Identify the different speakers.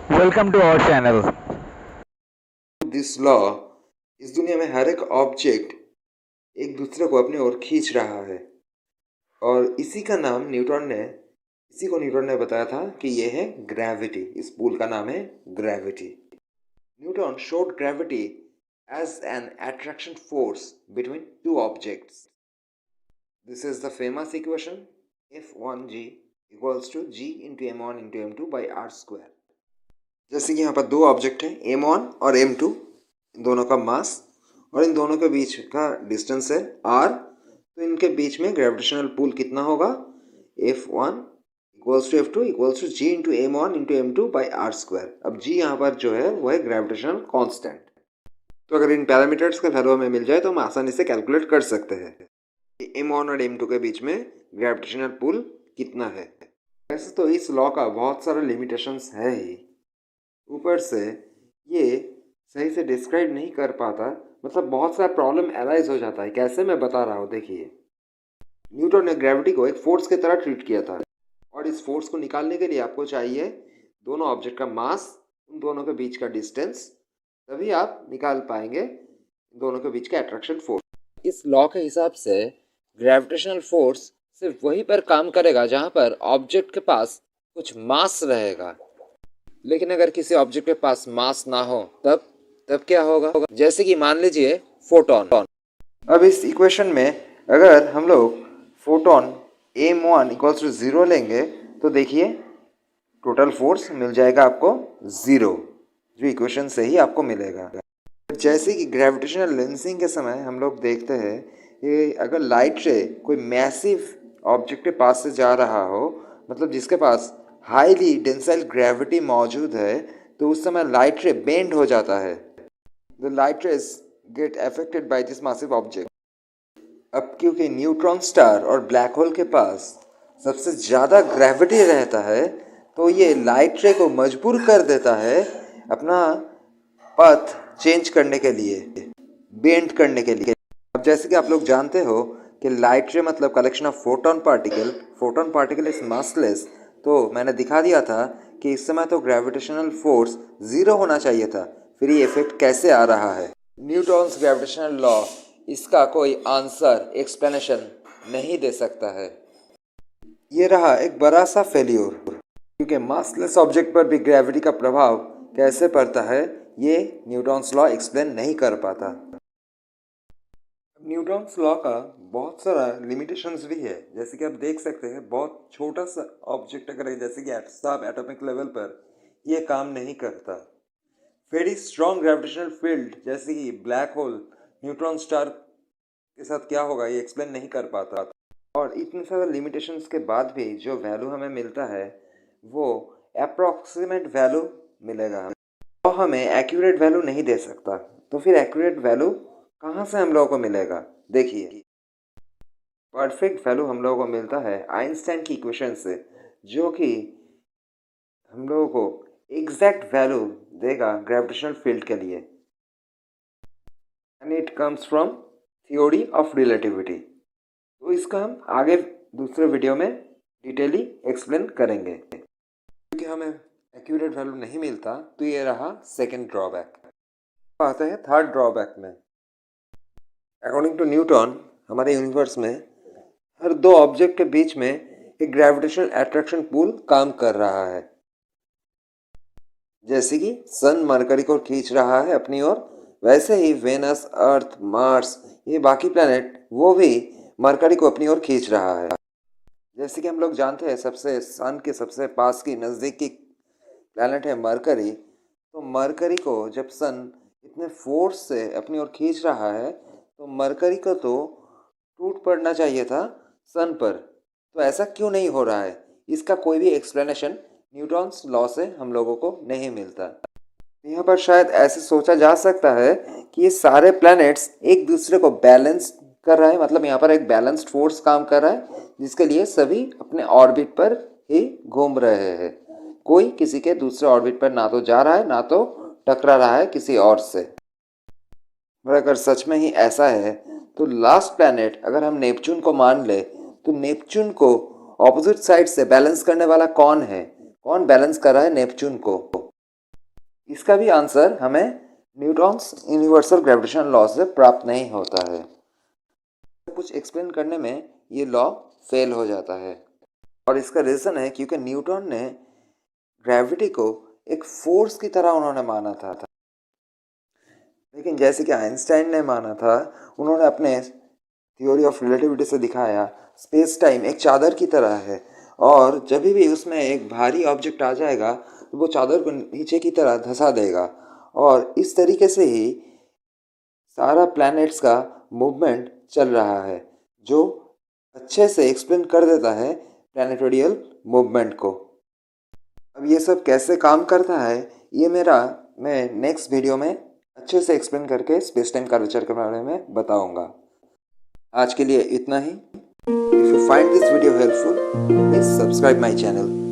Speaker 1: Welcome to our channel.
Speaker 2: This law, इस दुनिया में हर एक ऑब्जेक्ट एक दूसरे को अपनी ओर खींच रहा है और इसी को न्यूटन ने बताया था कि ये है ग्रेविटी। इस पुल का नाम है gravity. Newton showed gravity as an attraction force between two objects. This is the famous equation F1g equals to g into m1 into m2 by R square. जैसे कि यहाँ पर दो ऑब्जेक्ट हैं m1 और m2, इन दोनों का मास और इन दोनों के बीच का डिस्टेंस है r। तो इनके बीच में ग्रेविटेशनल पुल कितना होगा? F1 equals to F2 equals to g into m1 into m2 by R square. अब g यहाँ पर जो है वो है ग्रेविटेशनल कांस्टेंट। तो अगर इन पैरामीटर्स का वैल्यू हमें मिल जाए तो हम आसानी से कैलकुलेट कर सकते हैं कि m1 और m2 के बीच में ग्रेविटेशनल पुल कितना है। वैसे तो इस लॉ का बहुत सारा लिमिटेशंस है ही, ऊपर से ये सही से डिस्क्राइब नहीं कर पाता, मतलब बहुत सारा प्रॉब्लम अराइज हो जाता है। कैसे, मैं बता रहा हूँ। देखिए, न्यूटन ने ग्रेविटी को एक फोर्स की तरह ट्रीट किया था और इस फोर्स को निकालने के लिए आपको चाहिए दोनों ऑब्जेक्ट का मास, उन दोनों के बीच का डिस्टेंस, तभी आप निकाल पाएंगे दोनों के बीच का अट्रैक्शन फोर्स। इस लॉ के हिसाब से ग्रेविटेशनल फोर्स सिर्फ वहीं पर काम करेगा जहाँ पर ऑब्जेक्ट के पास कुछ मास रहेगा। लेकिन अगर किसी ऑब्जेक्ट के पास मास ना हो तब क्या होगा? जैसे कि मान लीजिए फोटोन। अब इस इक्वेशन में अगर हम लोग फोटोन m1 इक्वल्स टू 0 लेंगे तो देखिए टोटल फोर्स मिल जाएगा आपको 0, जो इक्वेशन से ही आपको मिलेगा। जैसे कि ग्रेविटेशनल लेंसिंग के समय हम लोग देखते हैं कि अगर लाइट रे कोई मैसिव ऑब्जेक्ट के पास से जा रहा हो, मतलब जिसके पास हाईली डेंसाइल ग्रेविटी मौजूद है, तो उस समय लाइट रे बेंड हो जाता है। The light rays get affected by this massive object. अब क्योंकि न्यूट्रॉन स्टार और ब्लैक होल के पास सबसे ज़्यादा ग्रेविटी रहता है, तो ये लाइट रे को मजबूर कर देता है अपना पथ चेंज करने के लिए, बेंड करने के लिए। अब जैसे कि आप लोग जानते हो कि लाइट रे मतलब collection of photon particle is massless. तो मैंने दिखा दिया था कि इस समय तो ग्रेविटेशनल फोर्स 0 होना चाहिए था, फिर ये इफेक्ट कैसे आ रहा है? न्यूटन्स ग्रेविटेशनल लॉ इसका कोई आंसर, एक्सप्लेनेशन नहीं दे सकता है। ये रहा एक बड़ा सा फेल्योर, क्योंकि मासलेस ऑब्जेक्ट पर भी ग्रेविटी का प्रभाव कैसे पड़ता है ये न्यूटन्स लॉ एक्सप्लेन नहीं कर पाता। न्यूटन्स लॉ का बहुत सारा लिमिटेशंस भी है। जैसे कि आप देख सकते हैं, बहुत छोटा सा ऑब्जेक्ट अगर है, जैसे कि सब एटॉमिक लेवल पर, ये काम नहीं करता। वेरी स्ट्रॉन्ग ग्रेविटेशनल फील्ड जैसे कि ब्लैक होल, न्यूट्रॉन स्टार के साथ क्या होगा ये एक्सप्लेन नहीं कर पाता। और इतने सारे लिमिटेशंस के बाद भी जो वैल्यू हमें मिलता है वो अप्रॉक्सीमेट वैल्यू मिलेगा, तो हमें एक्यूरेट वैल्यू नहीं दे सकता। तो फिर एक्यूरेट वैल्यू कहाँ से हम लोगों को मिलेगा? देखिए, परफेक्ट वैल्यू हम लोगों को मिलता है आइंस्टाइन की इक्वेशन से, जो कि हम लोगों को एग्जैक्ट वैल्यू देगा ग्रेविटेशनल फील्ड के लिए, and it comes from theory of relativity. तो इसका हम आगे दूसरे वीडियो में डिटेली एक्सप्लेन करेंगे। क्योंकि हमें एक्यूरेट वैल्यू नहीं मिलता, तो ये रहा सेकेंड ड्रॉबैक। आते हैं थर्ड ड्रॉबैक में। अकॉर्डिंग टू न्यूटन, हमारे यूनिवर्स में हर दो ऑब्जेक्ट के बीच में एक ग्रेविटेशनल अट्रैक्शन पुल काम कर रहा है। जैसे कि सन मरकरी को खींच रहा है अपनी ओर, वैसे ही वेनस, अर्थ, मार्स, ये बाकी प्लैनेट वो भी मरकरी को अपनी ओर खींच रहा है। जैसे कि हम लोग जानते हैं, सबसे सन के सबसे पास की नज़दीक की प्लैनेट है मरकरी। तो मरकरी को जब सन इतने फोर्स से अपनी ओर खींच रहा है, तो मरकरी को तो टूट पड़ना चाहिए था सन पर। तो ऐसा क्यों नहीं हो रहा है? इसका कोई भी एक्सप्लेनेशन न्यूटन्स लॉ से हम लोगों को नहीं मिलता। यहाँ पर शायद ऐसे सोचा जा सकता है कि ये सारे प्लैनेट्स एक दूसरे को बैलेंस कर रहा है, मतलब यहाँ पर एक बैलेंस्ड फोर्स काम कर रहा है, जिसके लिए सभी अपने ऑर्बिट पर ही घूम रहे हैं। कोई किसी के दूसरे ऑर्बिट पर ना तो जा रहा है, ना तो टकरा रहा है किसी और से। और अगर सच में ही ऐसा है, तो लास्ट प्लैनेट अगर हम नेपच्यून को मान ले, तो नेपच्यून को ऑपोजिट साइड से बैलेंस करने वाला कौन है? कौन बैलेंस कर रहा है नेपच्यून को? इसका भी आंसर हमें न्यूटन्स यूनिवर्सल ग्रेविटेशन लॉ से प्राप्त नहीं होता है। कुछ एक्सप्लेन करने में ये लॉ फेल हो जाता है और इसका रीज़न है क्योंकि न्यूटन ने ग्रेविटी को एक फोर्स की तरह उन्होंने माना था। लेकिन जैसे कि आइंस्टाइन ने माना था, उन्होंने अपने थ्योरी ऑफ रिलेटिविटी से दिखाया स्पेस टाइम एक चादर की तरह है और जब भी उसमें एक भारी ऑब्जेक्ट आ जाएगा तो वो चादर को नीचे की तरह धंसा देगा और इस तरीके से ही सारा प्लैनेट्स का मूवमेंट चल रहा है, जो अच्छे से एक्सप्लेन कर देता है प्लैनेटोरियल मूवमेंट को। अब ये सब कैसे काम करता है ये मैं नेक्स्ट वीडियो में अच्छे से एक्सप्लेन करके स्पेस टाइम कर्वेचर के बारे में बताऊंगा। आज के लिए इतना ही। If you find this video helpful, please subscribe my channel.